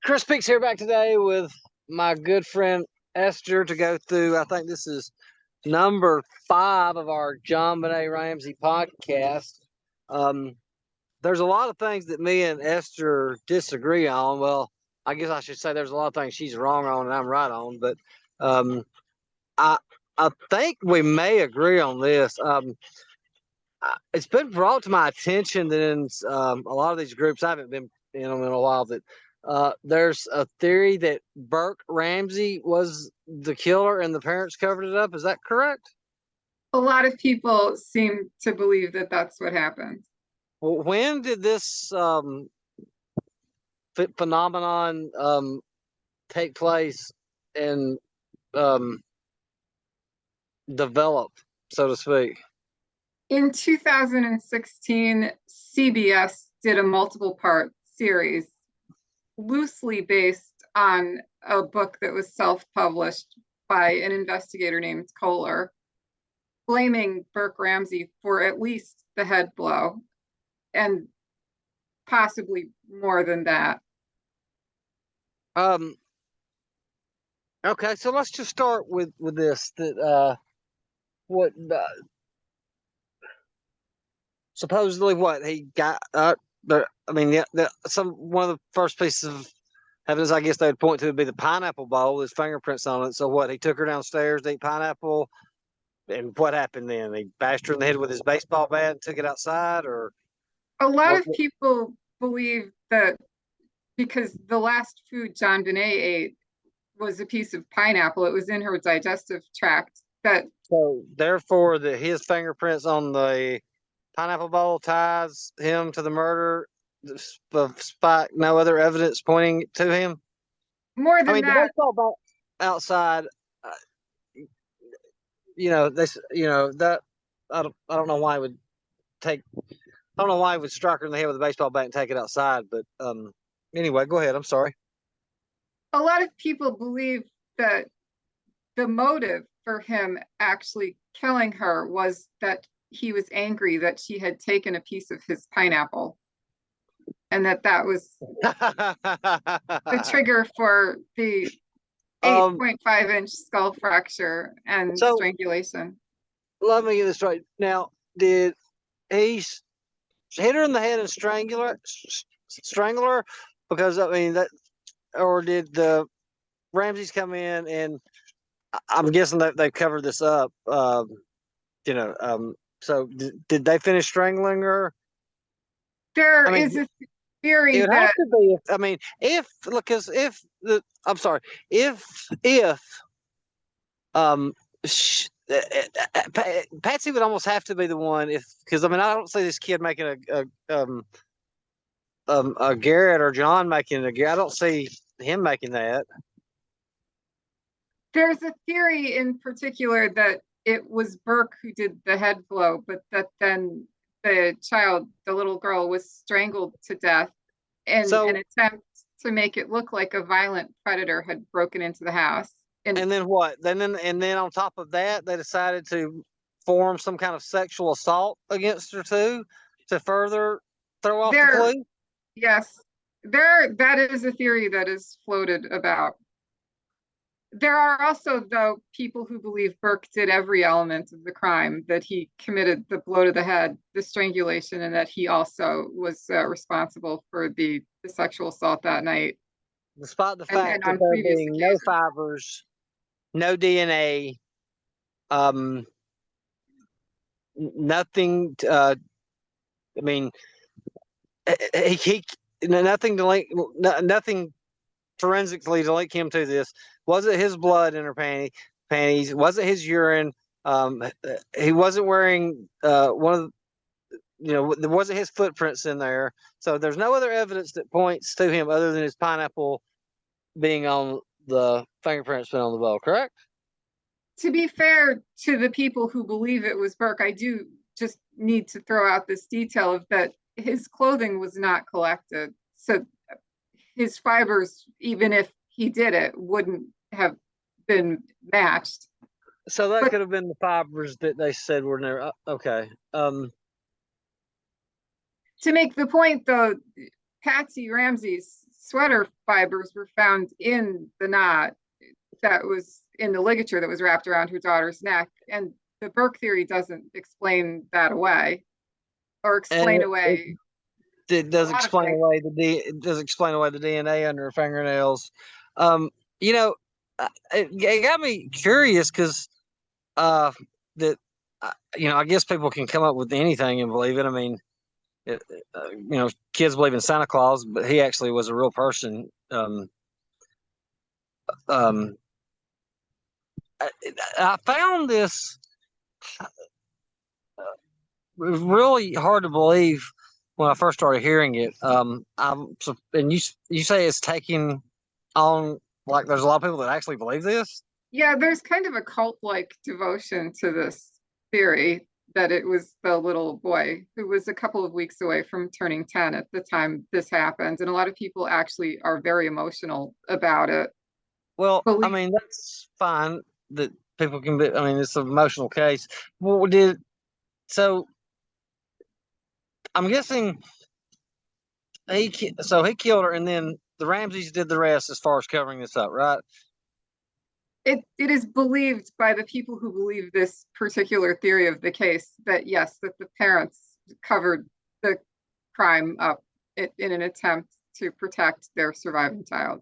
Chris Peaks here back today with my good friend Esther to go through. I think this is number 5 of our Jon Benet Ramsey podcast. There's a lot of things that me and Esther disagree on. Well, I guess I should say there's a lot of things she's wrong on and I'm right on, but I I think we may agree on this. It's been brought to my attention that in a lot of these groups, I haven't been in them in a while, that there's a theory that Burke Ramsey was the killer and the parents covered it up. Is that correct? A lot of people seem to believe that that's what happened. Well, when did this phenomenon take place and develop, so to speak? In 2016, CBS did a multiple-part series loosely based on a book that was self-published by an investigator named Kohler, blaming Burke Ramsey for at least the head blow and possibly more than that. Okay, so let's just start with this. That what supposedly what he got. One of the first pieces of evidence I guess they'd point to would be the pineapple bowl. There's fingerprints on it. So what? He took her downstairs to eat pineapple, and what happened then? He bashed her in the head with his baseball bat and took it outside, or a lot of people believe that because the last food Jon Benet ate was a piece of pineapple, it was in her digestive tract. So therefore, his fingerprints on the pineapple bowl ties him to the murder, despite no other evidence pointing to him. More than that, the baseball bat outside. That I don't know why he would take. I don't know why he would strike her in the head with a baseball bat and take it outside. But anyway, go ahead. I'm sorry. A lot of people believe that the motive for him actually killing her was that he was angry that she had taken a piece of his pineapple, and that was the trigger for the 8.5-inch skull fracture and strangulation. Let me get this straight. Now, did he hit her in the head and strangle her? Because or did the Ramseys come in and I'm guessing that they covered this up? So did they finish strangling her? There is a theory it would have to be. Patsy would almost have to be the one because I don't see this kid making a Garrett or John making a Garrett. I don't see him making that. There's a theory in particular that it was Burke who did the head blow, but that then the little girl, was strangled to death in an attempt to make it look like a violent predator had broken into the house. And then what? And then on top of that, they decided to form some kind of sexual assault against her too, to further throw off the clue. Yes, that is a theory that is floated about. There are also, though, people who believe Burke did every element of the crime, that he committed the blow to the head, the strangulation, and that he also was responsible for the sexual assault that night. Despite the fact that there being no fibers, no DNA, nothing. Nothing forensically to link him to this. Was it his blood in her panties? Was it his urine? He wasn't wearing there wasn't his footprints in there. So there's no other evidence that points to him other than his pineapple being on the fingerprints been on the bowl, correct? To be fair to the people who believe it was Burke, I do just need to throw out this detail of that his clothing was not collected. So his fibers, even if he did it, wouldn't have been matched. So that could have been the fibers that they said were there. Okay. To make the point, though, Patsy Ramsey's sweater fibers were found in the knot that was in the ligature that was wrapped around her daughter's neck. And the Burke theory doesn't explain that away or And explain away it a does lot of explain things. away it does explain away the DNA under her fingernails. Um, you know, it got me curious because that I guess people can come up with anything and believe it. I mean, kids believe in Santa Claus, but he actually was a real person. Um, I, I found this it was really hard to believe when I first started hearing it. And you say it's taking on, like there's a lot of people that actually believe this. Yeah, there's kind of a cult-like devotion to this theory that it was the little boy who was a couple of weeks away from turning 10 at the time this happened. And a lot of people actually are very emotional about it. Well, I Believe mean that's fine that people can be. I mean it's an emotional case. What did so? I'm guessing he killed her, and then the Ramseys did the rest as far as covering this up, right? it is believed by the people who believe this particular theory of the case that yes, that the parents covered the crime up in an attempt to protect their surviving child.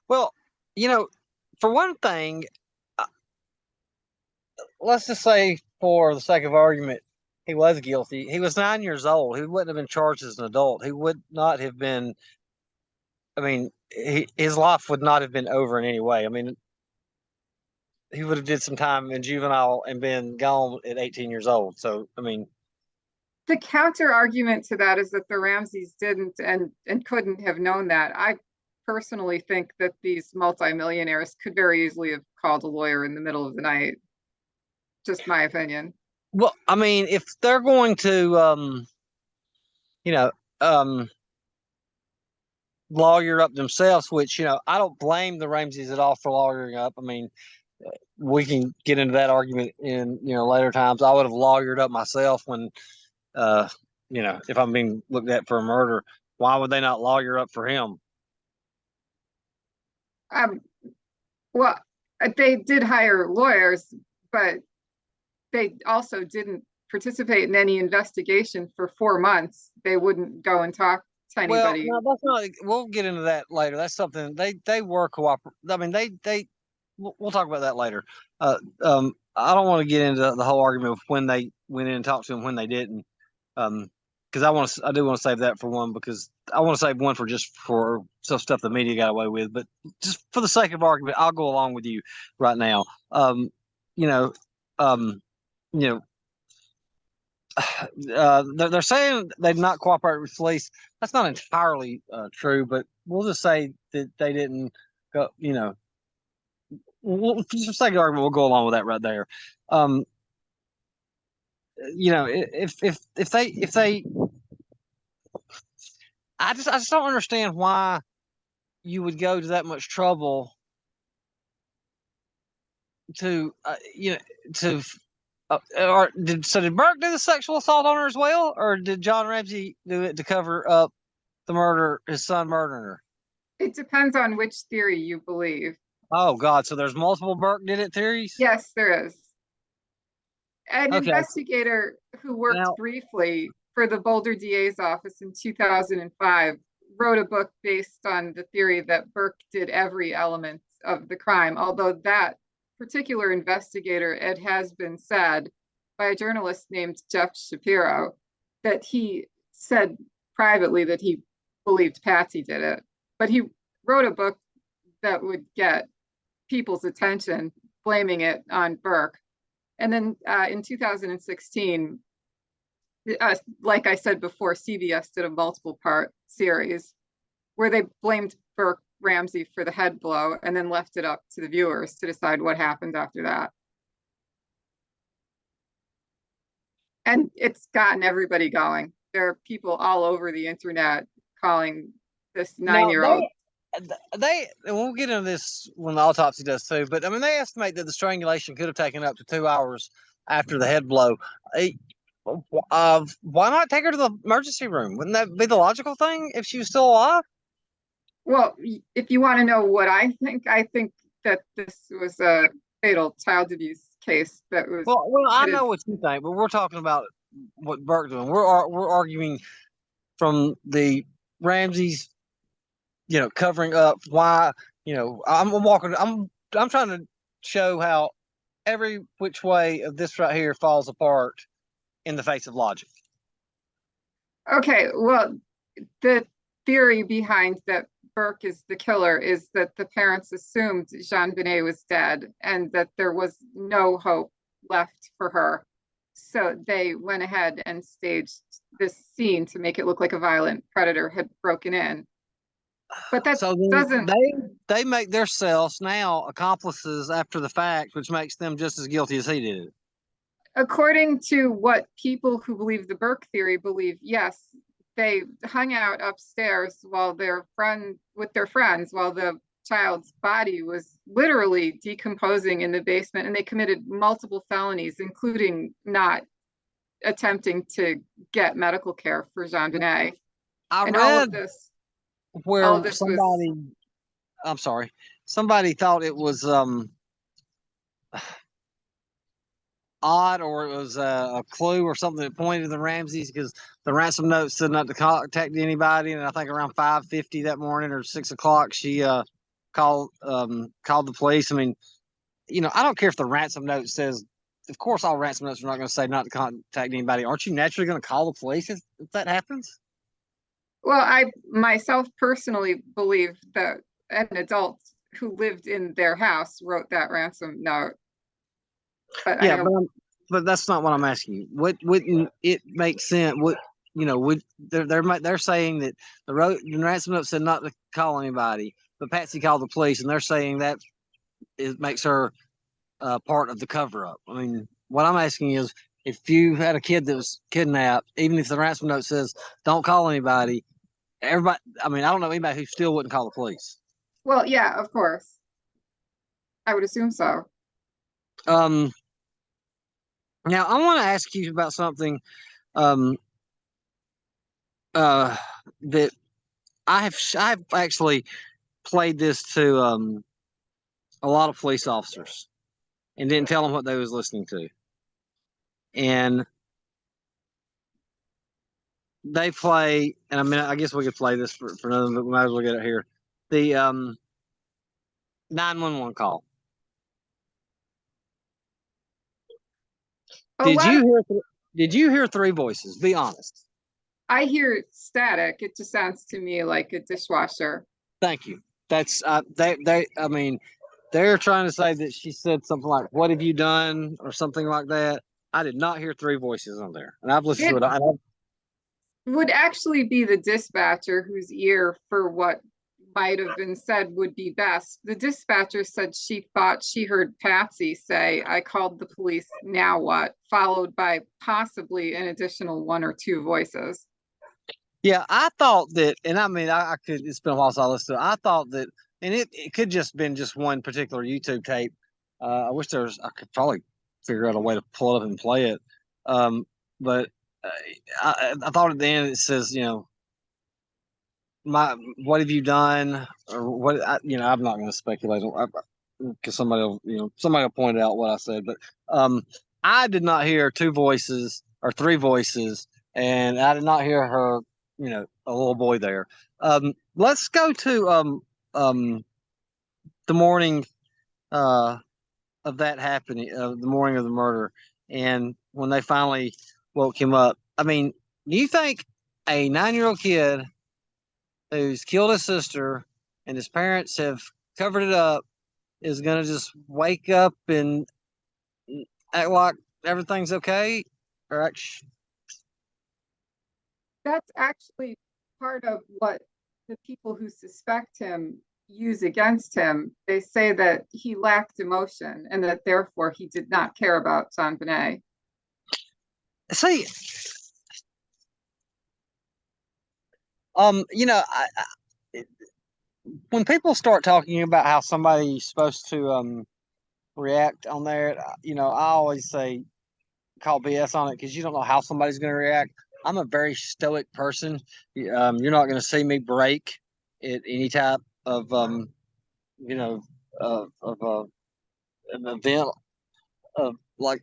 Well, you know, for one thing, uh, let's just say, for the sake of argument, he was guilty. He was 9 years old. He wouldn't have been charged as an adult. He would not have been. I mean, his life would not have been over in any way. I mean, he would have did some time in juvenile and been gone at 18 years old. So, I mean, The counter argument to that is that the Ramseys didn't and couldn't have known that. I personally think that these multimillionaires could very easily have called a lawyer in the middle of the night. Just my opinion. well, I mean, if they're going to, you know, um, lawyer up themselves, which I don't blame the Ramseys at all for lawyering up. I mean, we can get into that argument in later times. I would have lawyered up myself when, uh, if I'm being looked at for a murder. Why would they not lawyer up for him? Um, well, they did hire lawyers, but they also didn't participate in any investigation for 4 months. They wouldn't go and talk to Well, anybody. no, that's not. We'll get into that later. That's something they were cooperate. I mean, they. We'll talk about that later. I don't want to get into the whole argument of when they went in and talked to him, when they didn't. Because I do want to save that for one, because I want to save one for just for some stuff the media got away with. But just for the sake of argument, I'll go along with you right now. You know, um, you know, they're saying they've not cooperated with police. That's not entirely true, but we'll just say that they didn't go. For the sake of argument, we'll go along with that right there. Um, if they, I just don't understand why you would go to that much trouble to to did Burke do the sexual assault on her as well, or did Jon Ramsey do it to cover up the murder, his son murdering her? It depends on which theory you believe. Oh God, so there's multiple Burke did it theories? Yes, there is. An Okay. investigator who worked Now, briefly for the Boulder DA's office in 2005 wrote a book based on the theory that Burke did every element of the crime, although that particular investigator, it has been said by a journalist named Jeff Shapiro, that he said privately that he believed Patsy did it. But he wrote a book that would get people's attention, blaming it on Burke. And then in 2016, like I said before, CBS did a multiple part series where they blamed Burke Ramsey for the head blow and then left it up to the viewers to decide what happened after that. And it's gotten everybody going. There are people all over the internet calling this now 9-year-old. they we'll get into this when the autopsy does too. But I mean, they estimate that the strangulation could have taken up to 2 hours after the head blow. Why not take her to the emergency room? Wouldn't that be the logical thing if she was still alive? Well, if you want to know what I think that this was a fatal child abuse case that was Well, I committed. know what you think, but we're talking about what Burke doing. We're arguing from the Ramseys, covering up why, I'm trying to show how every which way of this right here falls apart in the face of logic. Okay, well, the theory behind that Burke is the killer is that the parents assumed Jon Benet was dead and that there was no hope left for her. So they went ahead and staged this scene to make it look like a violent predator had broken in. But that So then doesn't, they make themselves now accomplices after the fact, which makes them just as guilty as he did. according to what people who believe the Burke theory believe, yes, they hung out upstairs while with their friends while the child's body was literally decomposing in the basement, and they committed multiple felonies, including not attempting to get medical care for Jon Benet. I And read all of where this was, I'm sorry, somebody thought it was odd, or it was a clue or something that pointed to the Ramseys, because the ransom note said not to contact anybody, and I think around 5:50 that morning or 6 o'clock, she called the police. I mean, I don't care if the ransom note says. Of course, all ransom notes are not going to say not to contact anybody. Aren't you naturally going to call the police if that happens? well, I myself personally believe that an adult who lived in their house wrote that ransom note. But I Yeah, know, but that's not what I'm asking you. What wouldn't it make sense? Would they're saying that the ransom note said not to call anybody, but Patsy called the police, and they're saying that it makes her part of the cover up. I mean, what I'm asking is, if you had a kid that was kidnapped, even if the ransom note says don't call anybody, everybody. I mean, I don't know anybody who still wouldn't call the police. well, yeah, of course. I would assume so. Um, Now I want to ask you about something. Um, uh, that I've actually played this to a lot of police officers and didn't tell them what they was listening to, and they play. And I mean, I guess we could play this for another, but we might as well get it here. The 911 call. A Did lot you of hear? Did you hear three voices? Be honest. I hear static. It just sounds to me like a dishwasher. Thank you. That's they. I mean, they're trying to say that she said something like, "What have you done?" or something like that. I did not hear three voices on there, and I've listened It to it. would actually be the dispatcher whose ear for what might have been said would be best. The dispatcher said she thought she heard Patsy say, I called the police, now what? Followed by possibly an additional one or two voices. Yeah, I thought that, and I mean, I could. It's been a while since I listened to it. I thought that, and it could just been just one particular YouTube tape. I wish I could probably figure out a way to pull it up and play it. But uh, I thought at the end it says, what have you done, or what? I'm not going to speculate because somebody will point out what I said. But I did not hear two voices or three voices, and I did not hear her, a little boy there. Let's go to the morning uh, of that happening, the morning of the murder, and when they finally woke him up. I mean, do you think a 9-year-old kid who's killed his sister and his parents have covered it up is going to just wake up and act like everything's okay? Or That's actually part of what the people who suspect him use against him. They say that he lacked emotion and that therefore he did not care about Jon Benet. see, when people start talking about how somebody's supposed to react on there, I always say call BS on it, because you don't know how somebody's going to react. I'm a very stoic person. You're not going to see me break any type of you know of an event of like.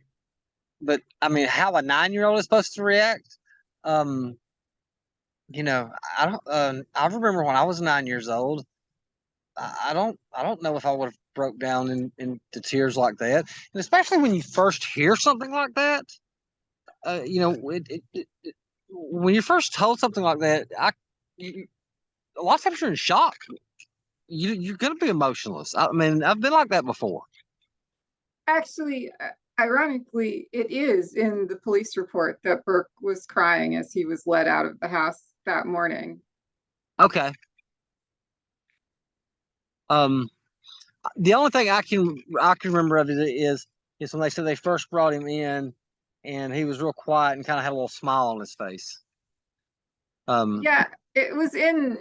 But I mean, how a 9-year-old is supposed to react, um, I don't. I remember when I was 9 years old. I don't know if I would have broke down into tears like that, and especially when you first hear something like that. When you're first told something like that, a lot of times you're in shock. You're gonna be emotionless. I mean, I've been like that before. Actually, ironically, it is in the police report that Burke was crying as he was led out of the house that morning. Okay. Um, the only thing I can remember of it is when they said they first brought him in, and he was real quiet and kind of had a little smile on his face. Yeah, it was in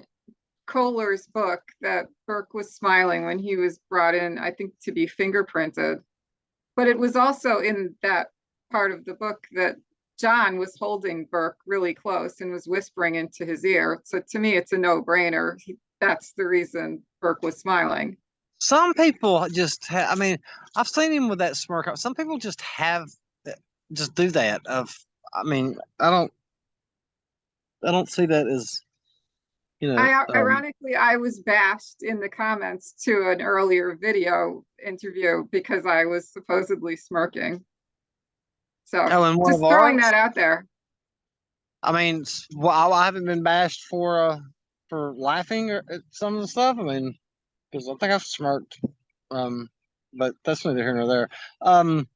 Kohler's book that Burke was smiling when he was brought in, I think, to be fingerprinted. But it was also in that part of the book that John was holding Burke really close and was whispering into his ear. So to me, it's a no-brainer. That's the reason Burke was smiling. Some people I mean, I've seen him with that smirk. Some people just do that. I mean, I don't see that as you know. Ironically, I was bashed in the comments to an earlier video interview because I was supposedly smirking. So Oh, and one of just throwing ours. that out there. I mean, well, I haven't been bashed for laughing at some of the stuff. I mean, because I think I've smirked. Um, but that's neither here nor there. Um,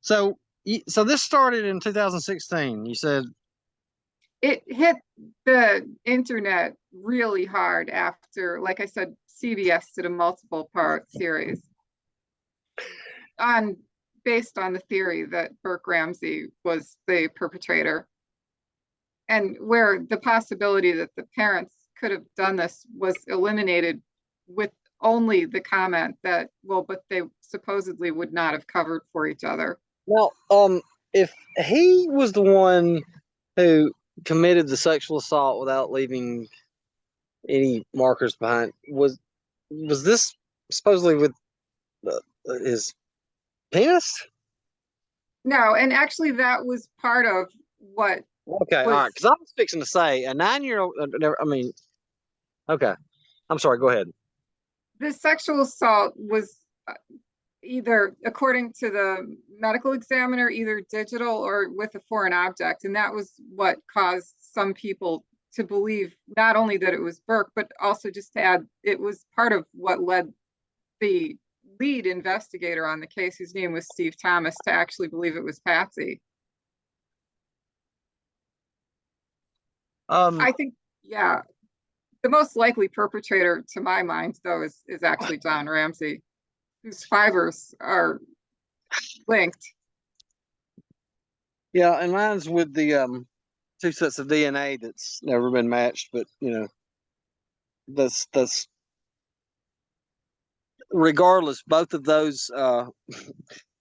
so so this started in 2016. You said. It hit the internet really hard after, like I said, CBS did a multiple part series on based on the theory that Burke Ramsey was the perpetrator, and where the possibility that the parents could have done this was eliminated with only the comment that, well, but they supposedly would not have covered for each other. Well, if he was the one who committed the sexual assault without leaving any markers behind, was this supposedly with his penis? No, and actually that was part of what Okay, all right. was Because I was fixing to say a 9-year-old. I mean, okay. I'm sorry. Go ahead. the sexual assault was either, according to the medical examiner, either digital or with a foreign object. And that was what caused some people to believe not only that it was Burke, but also, just to add, it was part of what led the lead investigator on the case, whose name was Steve Thomas, to actually believe it was Patsy. Um, I think, yeah, the most likely perpetrator, to my mind, though, is actually Jon Ramsey, whose fibers are linked. yeah, and mine's with the two sets of DNA that's never been matched, but that's regardless. Both of those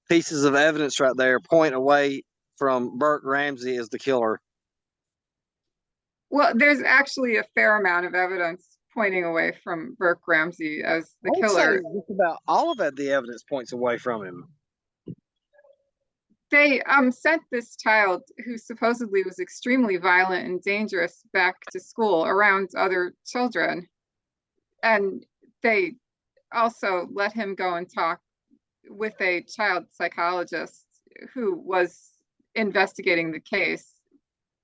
pieces of evidence right there point away from Burke Ramsey as the killer. Well, there's actually a fair amount of evidence pointing away from Burke Ramsey as I the would say killer. just about all of the evidence points away from him. They sent this child, who supposedly was extremely violent and dangerous, back to school around other children. And they also let him go and talk with a child psychologist who was investigating the case.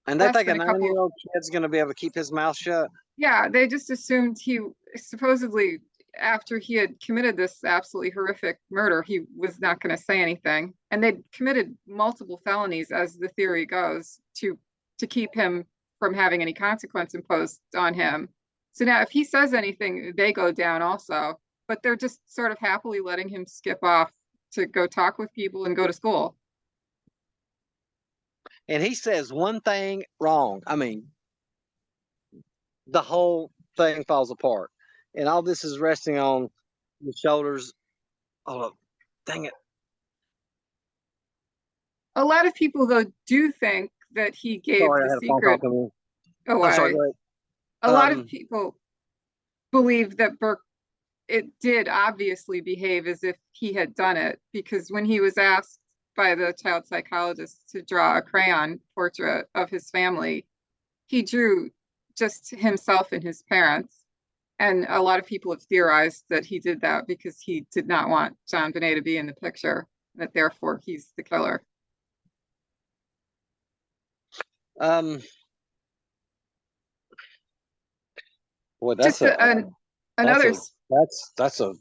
And they Less think a than a couple, 9-year-old kid's going to be able to keep his mouth shut. yeah, they just assumed he supposedly, after he had committed this absolutely horrific murder, he was not going to say anything. And they'd committed multiple felonies, as the theory goes, to keep him from having any consequence imposed on him. So now if he says anything, they go down also. But they're just sort of happily letting him skip off to go talk with people and go to school. And he says one thing wrong. I mean, the whole thing falls apart. And all this is resting on the shoulders. Oh, dang it. A lot of people, though, do think that he gave Sorry, the I had a phone call secret coming in. I'm sorry, away. go ahead. A lot of people believed that Burke, it did obviously behave as if he had done it, because when he was asked by the child psychologist to draw a crayon portrait of his family, he drew just himself and his parents. And a lot of people have theorized that he did that because he did not want Jon Benet to be in the picture, that therefore he's the killer. Well, Just another that's a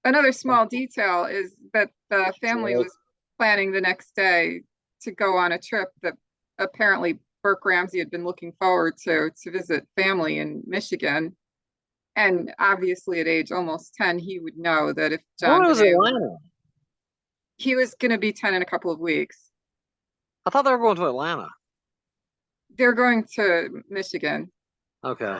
another small detail is that the family joy. was planning the next day to go on a trip that apparently Burke Ramsey had been looking forward to visit family in Michigan. And obviously, at age almost 10, he would know that if Oh, Jon it was Benet were, Atlanta. he was going to be 10 in a couple of weeks. I thought they were going to Atlanta. They're going to Michigan. Okay.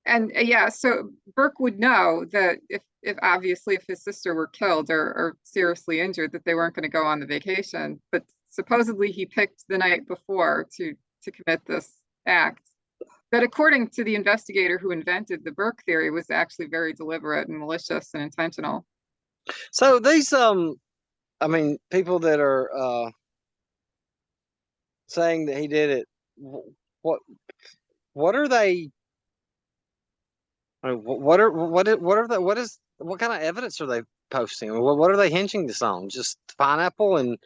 And yeah, so Burke would know that if obviously if his sister were killed or seriously injured, that they weren't going to go on the vacation. But supposedly he picked the night before to commit this act. That, according to the investigator who invented the Burke theory, was actually very deliberate and malicious and intentional. So these I mean, people that are saying that he did it, what what are they? I mean, what kind of evidence are they posting? What are they hinging this on? Just pineapple and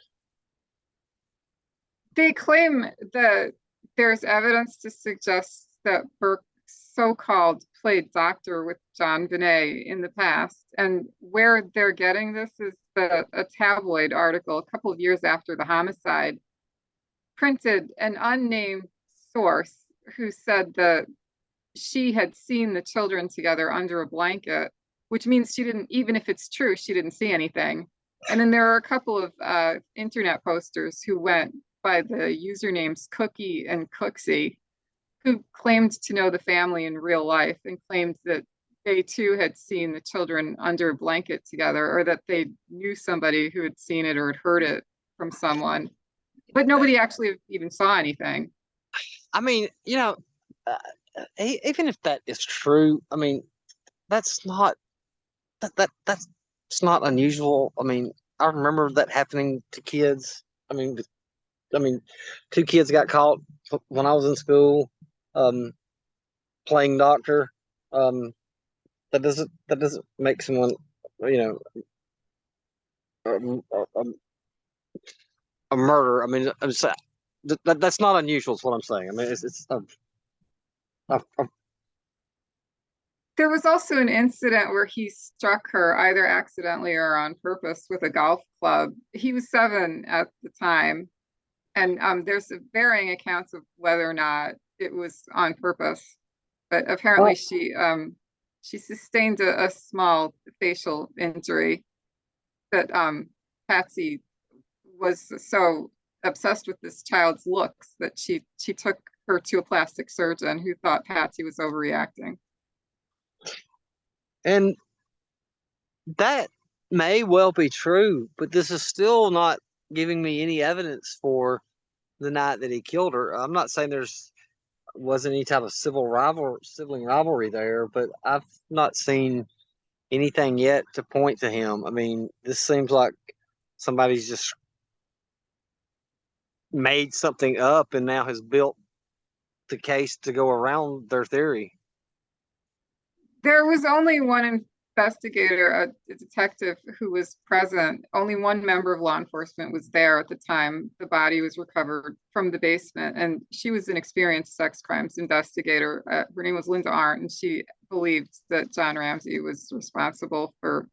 They claim that there's evidence to suggest that Burke so-called played doctor with Jon Benet in the past. And where they're getting this is that a tabloid article a couple of years after the homicide printed an unnamed source who said that she had seen the children together under a blanket, which means she didn't, even if it's true, she didn't see anything. And then there are a couple of internet posters who went by the usernames Cookie and Cooksy, who claimed to know the family in real life and claimed that they too had seen the children under a blanket together, or that they knew somebody who had seen it or had heard it from someone. But nobody actually even saw anything. I mean, uh, even if that is true, I mean, that's not that's it's not unusual. I mean, I remember that happening to kids. I mean, two kids got caught when I was in school, um, playing doctor. Um, that doesn't make someone, you know, a murder. I mean, that's not unusual. Is what I'm saying. I mean, it's There was also an incident where he struck her either accidentally or on purpose with a golf club. He was 7 at the time, and there's varying accounts of whether or not it was on purpose. But apparently, she sustained a small facial injury that Patsy was so obsessed with this child's looks that she took her to a plastic surgeon who thought Patsy was overreacting. and that may well be true, but this is still not giving me any evidence for the night that he killed her. I'm not saying there's wasn't any type of sibling rivalry there, but I've not seen anything yet to point to him. I mean, this seems like somebody's just made something up and now has built the case to go around their theory. There was only one investigator, a detective who was present. Only one member of law enforcement was there at the time the body was recovered from the basement. And she was an experienced sex crimes investigator. Her name was Linda Arndt, and she believed that Jon Ramsey was responsible for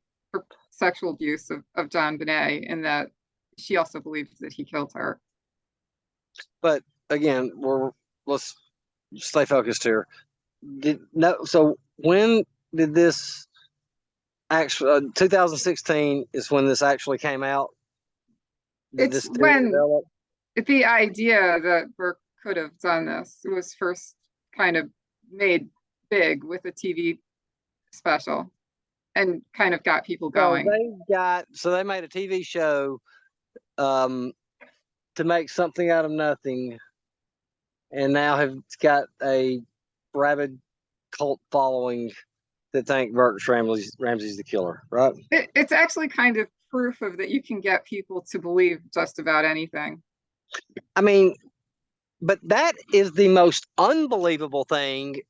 sexual abuse of Jon Benet, and that she also believed that he killed her. But again, let's stay focused here. So when did this actually? 2016 is when this actually came out. Did It's this theory when develop? the idea that Burke could have done this was first kind of made big with a TV special and kind of got people going. So they made a TV show um, to make something out of nothing, and now have got a rabid cult following that think Ramsey's the killer, right? It's actually kind of proof of that you can get people to believe just about anything. I mean, but that is the most unbelievable thing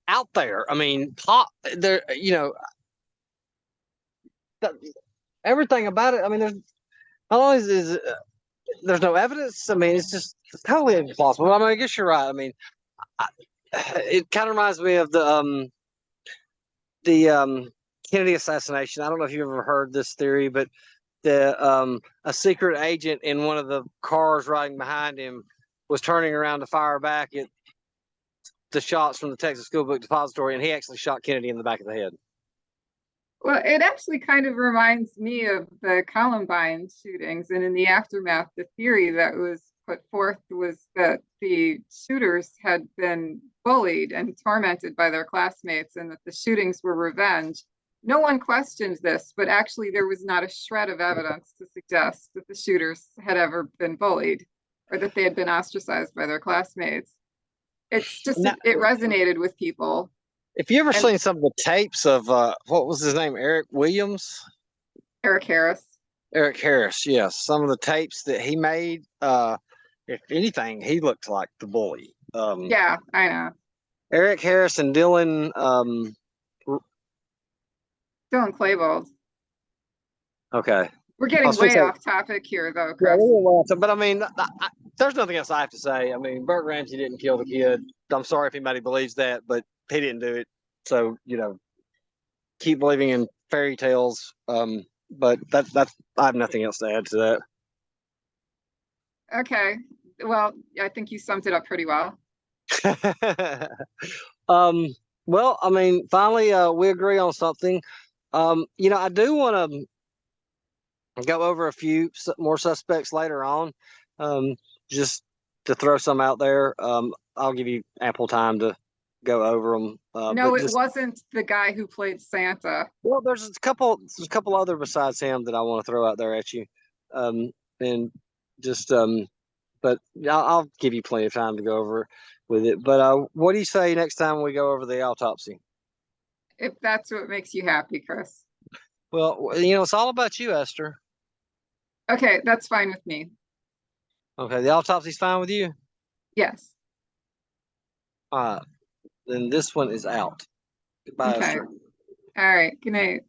out there. I mean, there, everything about it. I mean, there's not only there's no evidence. I mean, it's totally impossible. I mean, I guess you're right. I mean, it kind of reminds me of the Kennedy assassination. I don't know if you've ever heard this theory, but a secret agent in one of the cars riding behind him was turning around to fire back at the shots from the Texas School Book Depository, and he actually shot Kennedy in the back of the head. Well, it actually kind of reminds me of the Columbine shootings, and in the aftermath, the theory that was put forth was that the shooters had been bullied and tormented by their classmates, and that the shootings were revenge. No one questioned this, but actually there was not a shred of evidence to suggest that the shooters had ever been bullied or that they had been ostracized by their classmates. It's just, it resonated with people. If you ever seen some of the tapes of, what was his name, Eric Harris. Yes. Some of the tapes that he made, if anything, he looked like the bully. Yeah, I know. Eric Harris and Dylan Klebold. Okay. We're getting way off topic here, though, Chris. Yeah, but I mean, there's nothing else I have to say. I mean, Burke Ramsey didn't kill the kid. I'm sorry if anybody believes that, but he didn't do it. So, keep believing in fairy tales. But that's I have nothing else to add to that. Okay. Well, I think you summed it up pretty well. Well, I mean, finally, we agree on something. I do want to go over a few more suspects later on, just to throw some out there. I'll give you ample time to go over them. No, it wasn't the guy who played Santa. Well, there's a couple other besides him that I want to throw out there at you, and just but I'll give you plenty of time to go over with it. But what do you say next time we go over the autopsy? If that's what makes you happy, Chris. Well, it's all about you, Esther. Okay, that's fine with me. Okay, the autopsy's fine with you? Yes. Then this one is out. Goodbye, Okay. Esther. All right. Good night.